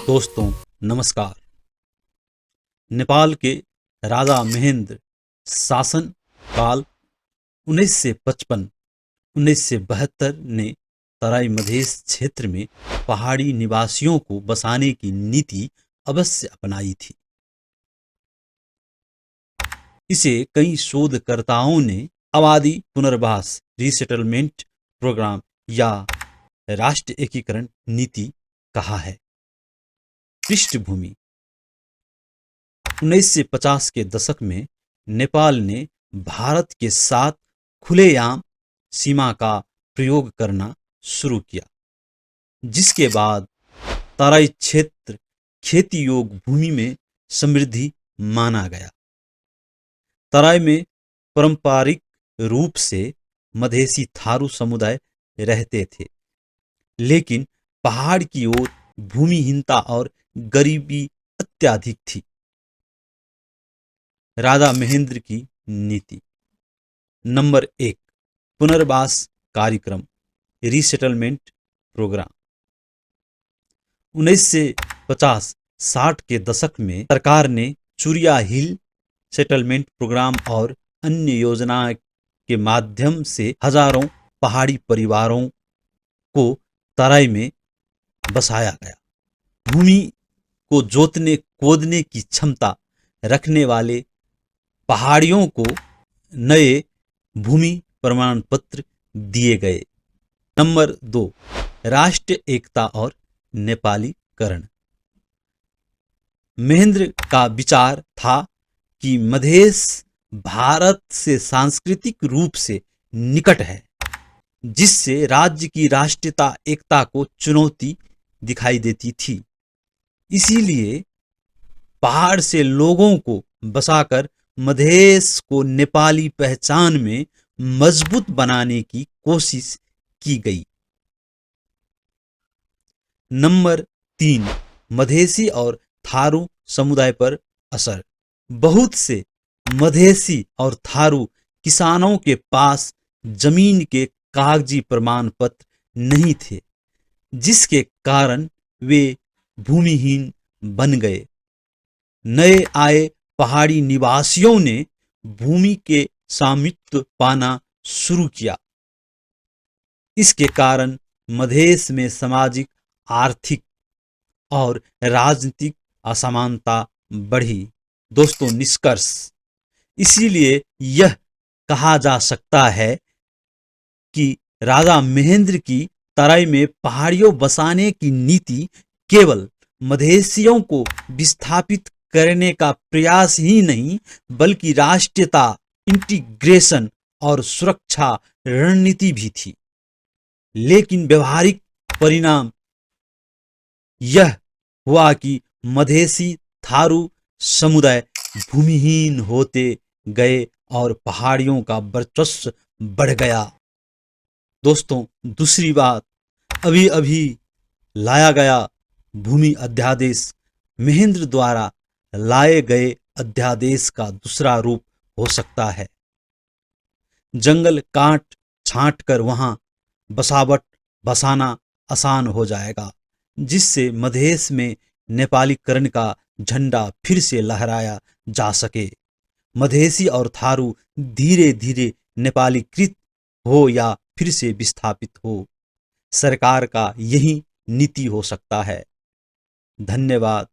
दोस्तों नमस्कार। नेपाल के राजा महेंद्र शासन काल 1955-1972 ने तराई मधेश क्षेत्र में पहाड़ी निवासियों को बसाने की नीति अवश्य अपनाई थी। इसे कई शोधकर्ताओं ने आबादी पुनर्वास रीसेटलमेंट प्रोग्राम या राष्ट्र एकीकरण नीति कहा है। पृष्ठभूमि 1950 के दशक में नेपाल ने भारत के साथ खुलेआम सीमा का प्रयोग करना शुरू किया, जिसके बाद तराई क्षेत्र खेती योग्य भूमि में समृद्धि माना गया। तराई में पारंपरिक रूप से मधेसी थारू समुदाय रहते थे, लेकिन पहाड़ की ओर भूमिहीनता और गरीबी अत्यधिक थी। राजा महेंद्र की नीति नंबर 1, पुनर्वास कार्यक्रम रीसेटलमेंट प्रोग्राम। 1950-60 के दशक में सरकार ने चुरिया हिल सेटलमेंट प्रोग्राम और अन्य योजनाओं के माध्यम से हजारों पहाड़ी परिवारों को तराई में बसाया गया। भूमि को जोतने खोदने की क्षमता रखने वाले पहाड़ियों को नए भूमि प्रमाण पत्र दिए गए। नंबर 2, राष्ट्रीय एकता और नेपालीकरण। महेंद्र का विचार था कि मधेश भारत से सांस्कृतिक रूप से निकट है, जिससे राज्य की राष्ट्रीयता एकता को चुनौती दिखाई देती थी। इसीलिए पहाड़ से लोगों को बसाकर मधेश को नेपाली पहचान में मजबूत बनाने की कोशिश की गई। नंबर 3, मधेसी और थारू समुदाय पर असर। बहुत से मधेसी और थारू किसानों के पास जमीन के कागजी प्रमाण पत्र नहीं थे, जिसके कारण वे भूमिहीन बन गए। नए आए पहाड़ी निवासियों ने भूमि के स्वामित्व पाना शुरू किया। इसके कारण मधेश में सामाजिक, आर्थिक और राजनीतिक असमानता बढ़ी। दोस्तों निष्कर्ष, इसीलिए यह कहा जा सकता है कि राजा महेंद्र की तराई में पहाड़ियों बसाने की नीति केवल मधेसियों को विस्थापित करने का प्रयास ही नहीं, बल्कि राष्ट्रीयता, इंटीग्रेशन और सुरक्षा रणनीति भी थी। लेकिन व्यवहारिक परिणाम यह हुआ कि मधेसी थारू समुदाय भूमिहीन होते गए और पहाड़ियों का वर्चस्व बढ़ गया। दोस्तों दूसरी बात, अभी अभी लाया गया भूमि अध्यादेश महेंद्र द्वारा लाए गए अध्यादेश का दूसरा रूप हो सकता है। जंगल काट छांट कर वहां बसाना आसान हो जाएगा, जिससे मधेश में नेपालीकरण का झंडा फिर से लहराया जा सके। मधेसी और थारू धीरे धीरे नेपालीकृत हो या फिर से विस्थापित हो, सरकार का यही नीति हो सकता है। धन्यवाद।